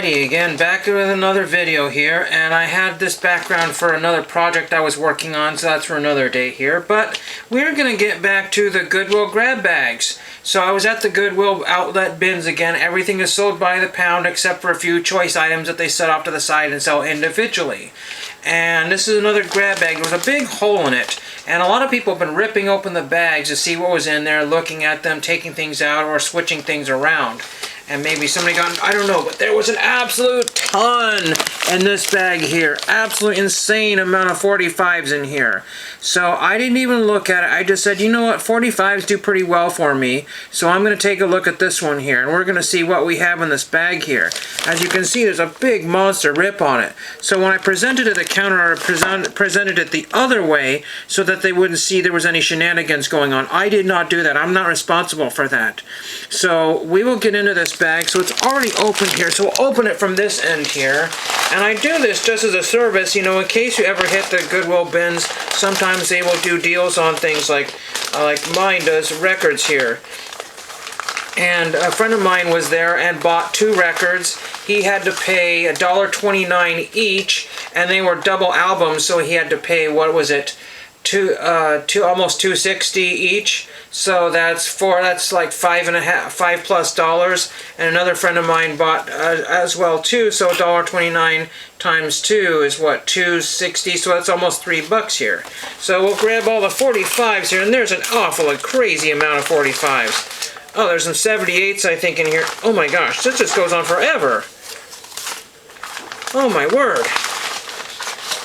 Alrighty, again back with another video here, and I had this background for another project I was working on, so that's for another day here. But we're going to get back to the Goodwill grab bags. So I was at the Goodwill outlet bins again. Everything is sold by the pound except for a few choice items that they set off to the side and sell individually. And this is another grab bag. There was a big hole in it, and a lot of people have been ripping open the bags to see what was in there, looking at them, taking things out, or switching things around. And maybe somebody got, I don't know, but there was an absolute ton in this bag here. Absolutely insane amount of 45s in here. So I didn't even look at it. I just said, you know what, 45s do pretty well for me. So I'm going to take a look at this one here. And we're going to see what we have in this bag here. As you can see, there's a big monster rip on it. So when I presented it at the counter, I presented it the other way so that they wouldn't see there was any shenanigans going on. I did not do that. I'm not responsible for that. So we will get into this bag. So it's already open here, so we'll open it from this end here. And I do this just as a service, you know, in case you ever hit the Goodwill bins. Sometimes they will do deals on things like mine does, records here. And a friend of mine was there and bought 2 records. He had to pay $1.29 each, and they were double albums, so he had to pay, what was it, almost $2.60 each. So that's like $5+ and another friend of mine bought as well too. So $1.29 times 2 is what, $2.60. So that's almost $3 here. So we'll grab all the 45s here, and there's an awful and crazy amount of 45s. Oh, there's some 78s I think in here. Oh my gosh, this just goes on forever. Oh my word.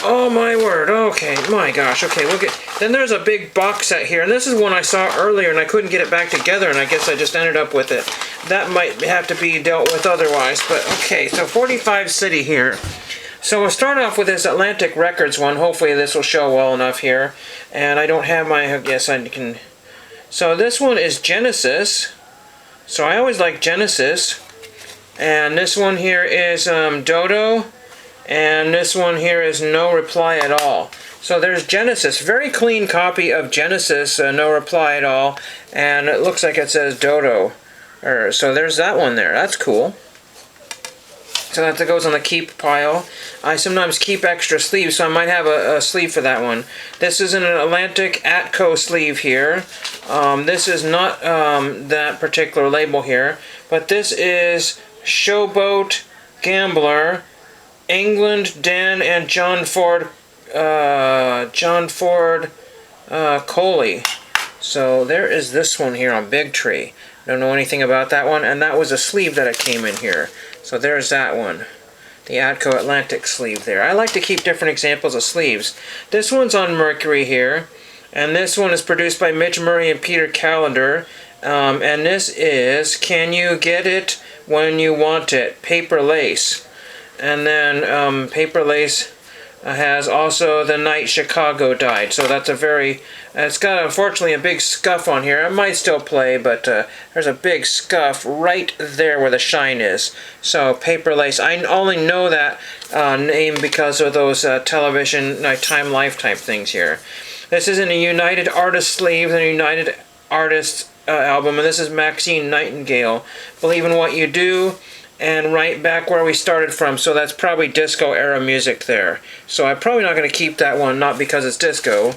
Oh my word, okay, my gosh, okay, we'll get, then there's a big box set here, and this is one I saw earlier and I couldn't get it back together, and I guess I just ended up with it. That might have to be dealt with otherwise, but okay, so 45 City here. So we'll start off with this Atlantic Records one. Hopefully this will show well enough here, and I don't have my, yes I can, so this one is Genesis, so I always like Genesis, and this one here is Dodo, and this one here is No Reply at All. So there's Genesis, very clean copy of Genesis, No Reply at All, and it looks like it says Dodo. So there's that one there, that's cool. So that goes on the keep pile. I sometimes keep extra sleeves, so I might have a sleeve for that one. This is an Atlantic Atco sleeve here. This is not that particular label here, but this is Showboat Gambler, England, Dan, and John Ford Coley. So there is this one here on Big Tree. Don't know anything about that one, and that was a sleeve that it came in here. So there's that one, the Atco Atlantic sleeve there. I like to keep different examples of sleeves. This one's on Mercury here, and this one is produced by Mitch Murray and Peter Callender, and this is Can You Get It When You Want It, Paper Lace. And then Paper Lace has also The Night Chicago Died. So that's a very, it's got unfortunately a big scuff on here. It might still play, but there's a big scuff right there where the shine is. So Paper Lace, I only know that name because of those television Time Life type things here. This is in a United Artists sleeve, and a United Artists album, and this is Maxine Nightingale, Believe in What You Do, and right back where we started from, so that's probably disco era music there. So I'm probably not going to keep that one, not because it's disco.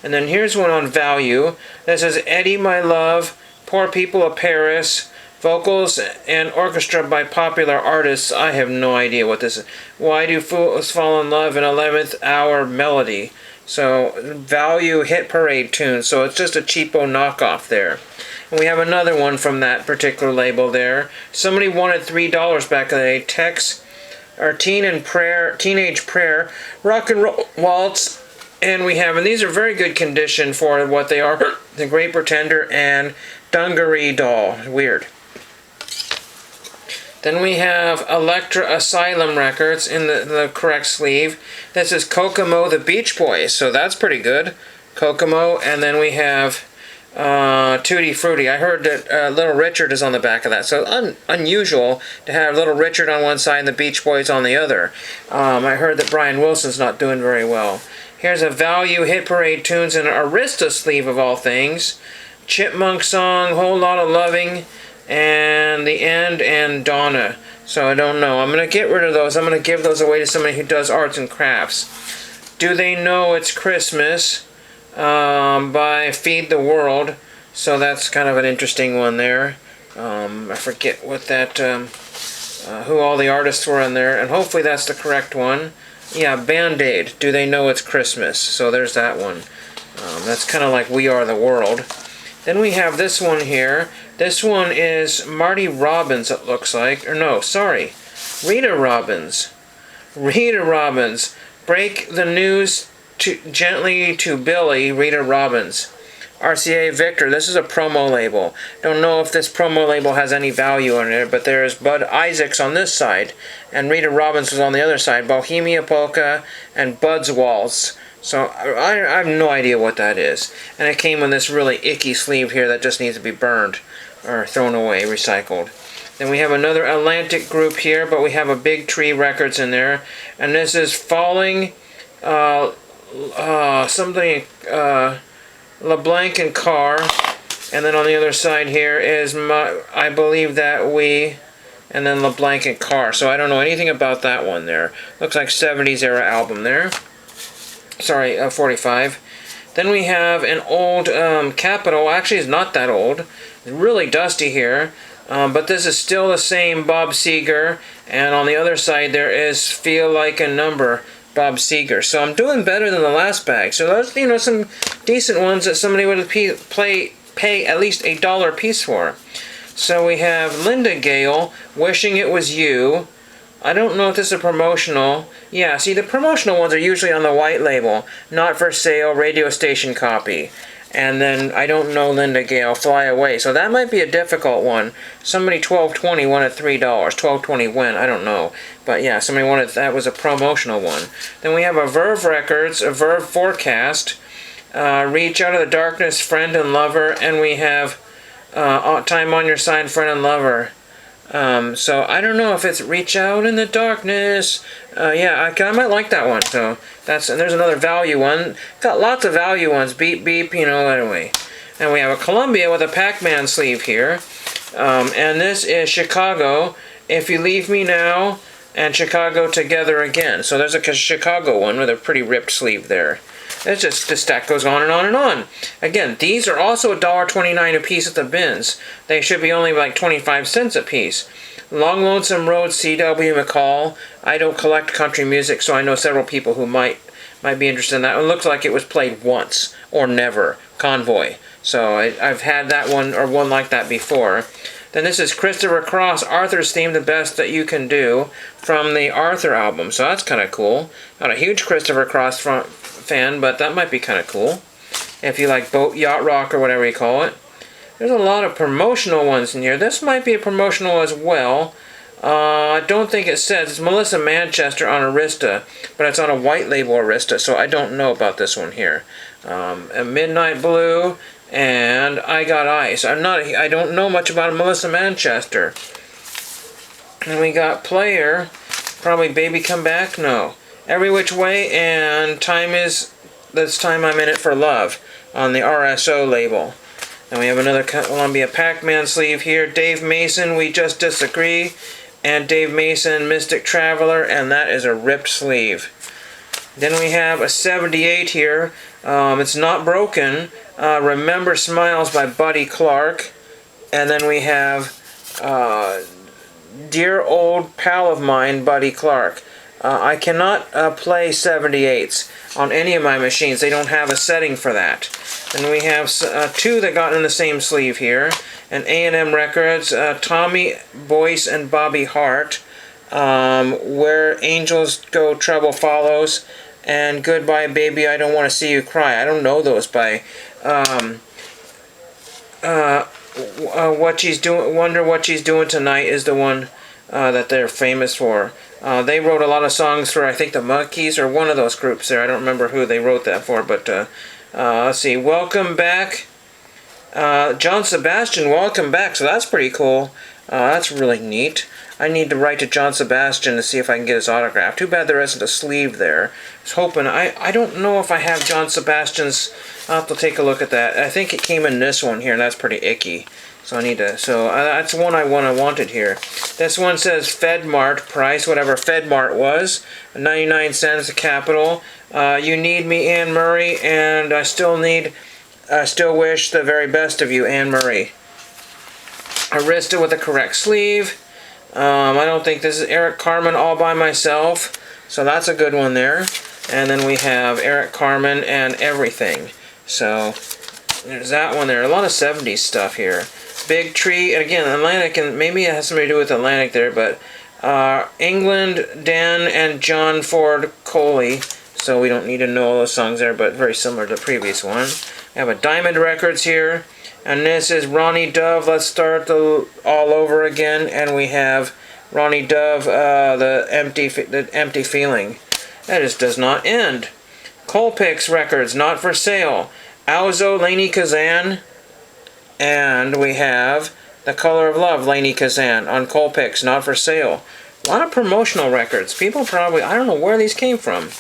And then here's one on Value. This is Eddie My Love, Poor People of Paris, vocals and orchestra by popular artists. I have no idea what this is. Why Do Fools Fall in Love, an 11th Hour Melody. So Value Hit Parade tune, so it's just a cheapo knockoff there. And we have another one from that particular label there. Somebody wanted $3 back in the day. Tex, or Teenage Prayer, Rock and Roll Waltz, and we have, and these are very good condition for what they are, The Great Pretender and Dungaree Doll. Weird. Then we have Elektra Asylum Records in the correct sleeve. This is Kokomo the Beach Boys, so that's pretty good. Kokomo, and then we have Tutti Frutti. I heard that Little Richard is on the back of that, so unusual to have Little Richard on one side and the Beach Boys on the other. I heard that Brian Wilson's not doing very well. Here's a Value Hit Parade tunes and an Arista sleeve of all things. Chipmunk Song, Whole Lot of Loving, and The End, and Donna. So I don't know. I'm going to get rid of those. I'm going to give those away to somebody who does arts and crafts. Do They Know It's Christmas by Feed the World. So that's kind of an interesting one there. I forget what that, who all the artists were in there, and hopefully that's the correct one. Yeah, Band-Aid, Do They Know It's Christmas? So there's that one. That's kind of like We Are the World. Then we have this one here. This one is Marty Robbins, it looks like. Or no, sorry, Rita Robbins. Rita Robbins. Break the news gently to Billy, Rita Robbins. RCA Victor, this is a promo label. Don't know if this promo label has any value on it, but there's Bud Isaacs on this side, and Rita Robbins was on the other side. Bohemia Polka and Bud's Waltz. So I have no idea what that is. And it came in this really icky sleeve here that just needs to be burned or thrown away, recycled. Then we have another Atlantic group here, but we have a Big Tree Records in there. And this is Falling, LeBlanc and Carr, and then on the other side here is I Believe That We, and then LeBlanc and Carr. So I don't know anything about that one there. Looks like 70s era album there. Sorry, 45. Then we have an old Capitol. Actually, it's not that old. It's really dusty here. But this is still the same Bob Seger. And on the other side there is Feel Like a Number, Bob Seger. So I'm doing better than the last bag. So those, you know, some decent ones that somebody would pay at least $1 a piece for. So we have Linda Gale, Wishing It Was You. I don't know if this is a promotional. Yeah, see, the promotional ones are usually on the white label, not for sale, radio station copy. And then I don't know Linda Gale, Fly Away. So that might be a difficult one. Somebody 1220 wanted $3. 1220 when, I don't know. But yeah, somebody wanted, that was a promotional one. Then we have a Verve Records, a Verve Forecast, Reach Out of the Darkness, Friend and Lover, and we have Time on Your Side, Friend and Lover. So I don't know if it's Reach Out in the Darkness. Yeah, I might like that one. So that's, and there's another value one. Got lots of value ones. Beep beep, you know. Anyway, and we have a Columbia with a Pac-Man sleeve here. And this is Chicago, If You Leave Me Now, and Chicago Together Again. So there's a Chicago one with a pretty ripped sleeve there. It's just, the stack goes on and on and on. Again, these are also $1.29 a piece at the bins. They should be only like 25 cents a piece. Long Lonesome Road, C.W. McCall. I don't collect country music, so I know several people who might be interested in that. It looks like it was played once or never. Convoy. So I've had that one or one like that before. Then this is Christopher Cross, Arthur's Theme, The Best That You Can Do, from the Arthur album. So that's kind of cool. Not a huge Christopher Cross fan, but that might be kind of cool. If you like boat, yacht rock, or whatever you call it. There's a lot of promotional ones in here. This might be a promotional as well. I don't think it says. It's Melissa Manchester on Arista, but it's on a white label Arista, so I don't know about this one here. A Midnight Blue, and I Got Ice. I don't know much about Melissa Manchester. And we got Player, probably Baby Come Back, no. Every Which Way, and This Time I'm In It for Love on the RSO label. And we have another Columbia Pac-Man sleeve here. Dave Mason, We Just Disagree, and Dave Mason, Mystic Traveler, and that is a ripped sleeve. Then we have a 78 here. It's not broken. Remember Smiles by Buddy Clark. And then we have Dear Old Pal of Mine, Buddy Clark. I cannot play 78s on any of my machines. They don't have a setting for that. And we have two that got in the same sleeve here. And A&M Records, Tommy Boyce and Bobby Hart. Where Angels Go, Trouble Follows. And Goodbye Baby, I Don't Want to See You Cry. I don't know those by What She's Doing. Wonder What She's Doing Tonight is the one that they're famous for. They wrote a lot of songs for, I think, the Monkees or one of those groups there. I don't remember who they wrote that for, but let's see. Welcome Back. John Sebastian, Welcome Back. So that's pretty cool. That's really neat. I need to write to John Sebastian to see if I can get his autograph. Too bad there isn't a sleeve there. I was hoping. I don't know if I have John Sebastian's. I'll have to take a look at that. I think it came in this one here, and that's pretty icky. So I need to, that's one I wanted here. This one says FedMart price, whatever FedMart was, 99 cents a Capital. You need me, Anne Murray, and I still wish the very best of you, Anne Murray. Arista with the correct sleeve. I don't think this is Eric Carmen all by myself, so that's a good one there. And then we have Eric Carmen and Everything. So there's that one there. A lot of 70s stuff here. Big Tree, and again, Atlantic, and maybe it has something to do with Atlantic there, but England, Dan, and John Ford Coley. So we don't need to know all those songs there, but very similar to the previous one. We have a Diamond Records here, and this is Ronnie Dove. Let's start all over again, and we have Ronnie Dove, the empty feeling. That just does not end. Colpix Records, Not for Sale. Alzo, Lainie Kazan. And we have The Color of Love, Lainie Kazan on Colpix, Not for Sale. A lot of promotional records. People probably, I don't know where these came from.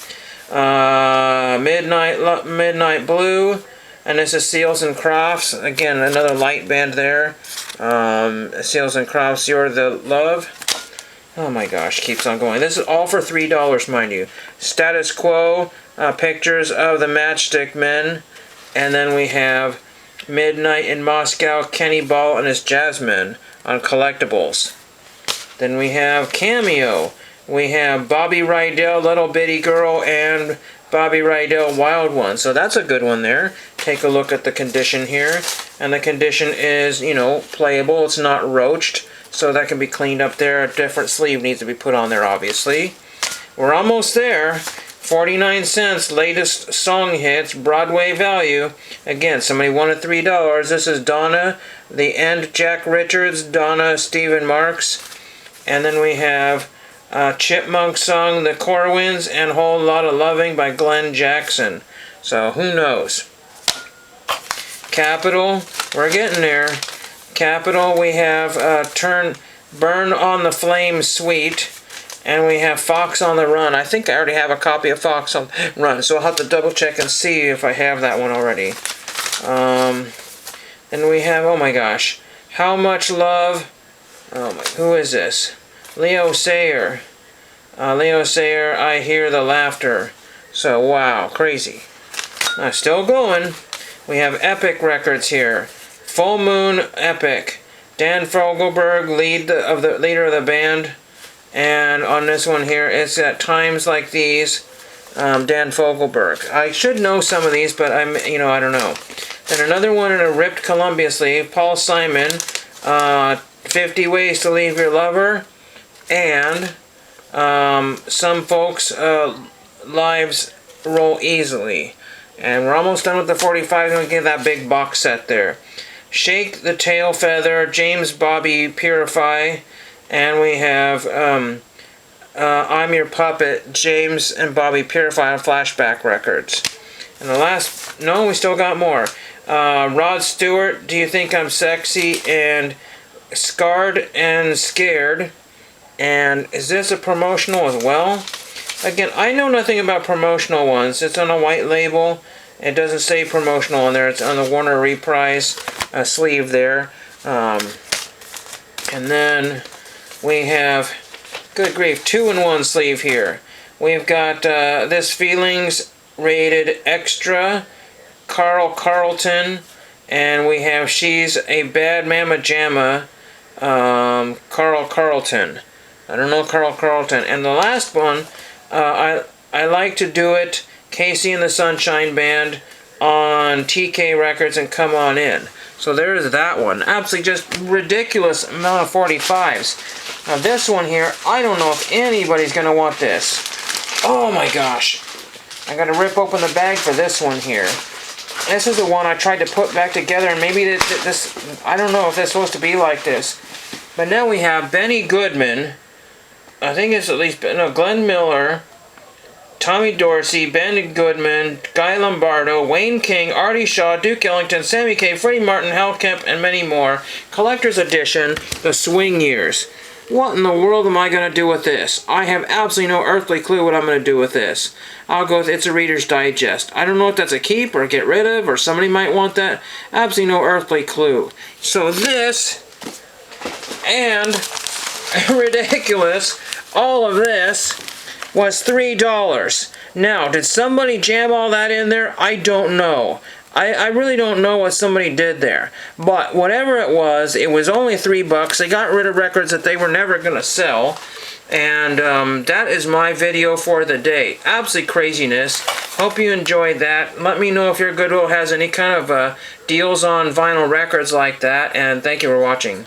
Midnight Blue, and this is Seals and Crofts. Again, another light band there. Seals and Crofts, You're the Love. Oh my gosh, keeps on going. This is all for $3, mind you. Status Quo, Pictures of the Matchstick Men. And then we have Midnight in Moscow, Kenny Ball and his Jazzmen on Collectibles. Then we have Cameo. We have Bobby Rydell, Little Bitty Girl, and Bobby Rydell, Wild One. So that's a good one there. Take a look at the condition here. And the condition is, you know, playable. It's not roached. So that can be cleaned up there. A different sleeve needs to be put on there, obviously. We're almost there. 49 cents, latest song hits, Broadway value. Again, somebody wanted $3. This is Donna, The End, Jack Richards, Donna, Stephen Marks. And then we have Chipmunk song, The Corwins, and Whole Lot of Loving by Glenn Jackson. So who knows? Capitol, we're getting there. Capitol, we have Burn on the Flame Suite. And we have Fox on the Run. I think I already have a copy of Fox on the Run, so I'll have to double check and see if I have that one already. And we have, oh my gosh, How Much Love. Oh my, who is this? Leo Sayer. Leo Sayer, I Hear the Laughter. So, wow, crazy. Still going. We have Epic Records here. Full Moon Epic. Dan Fogelberg, leader of the band. And on this one here, it's at Times Like These, Dan Fogelberg. I should know some of these, but I don't know. Then another one in a ripped Columbia sleeve, Paul Simon, 50 Ways to Leave Your Lover, and Some Folks' Lives Roll Easily. And we're almost done with the 45, and we get that big box set there. Shake the Tail Feather, James Bobby Purify. And we have I'm Your Puppet, James and Bobby Purify on Flashback Records. And the last, no, we still got more. Rod Stewart, Do You Think I'm Sexy? And Scarred and Scared. And is this a promotional as well? Again, I know nothing about promotional ones. It's on a white label. It doesn't say promotional on there. It's on the Warner Reprise sleeve there. And then we have, good grief, 2-in-1 sleeve here. We've got This Feelings rated extra, Carl Carlton, and we have She's a Bad Mama Jamma, Carl Carlton. I don't know Carl Carlton. And the last one, I Like to Do It, Casey and the Sunshine Band on TK Records and Come On In. So there's that one. Absolutely just ridiculous amount of 45s. Now this one here, I don't know if anybody's going to want this. Oh my gosh. I got to rip open the bag for this one here. This is the one I tried to put back together, and maybe this, I don't know if it's supposed to be like this. But now we have Benny Goodman. I think it's at least, no, Glenn Miller, Tommy Dorsey, Ben Goodman, Guy Lombardo, Wayne King, Artie Shaw, Duke Ellington, Sammy Kaye, Freddie Martin, Hal Kemp, and many more. Collector's Edition, The Swing Years. What in the world am I going to do with this? I have absolutely no earthly clue what I'm going to do with this. I'll go with It's a Reader's Digest. I don't know if that's a keep or get rid of, or somebody might want that. Absolutely no earthly clue. So this, and ridiculous, all of this was $3. Now, did somebody jam all that in there? I don't know. I really don't know what somebody did there. But whatever it was only $3. They got rid of records that they were never going to sell. And that is my video for the day. Absolute craziness. Hope you enjoyed that. Let me know if your Goodwill has any kind of deals on vinyl records like that. And thank you for watching.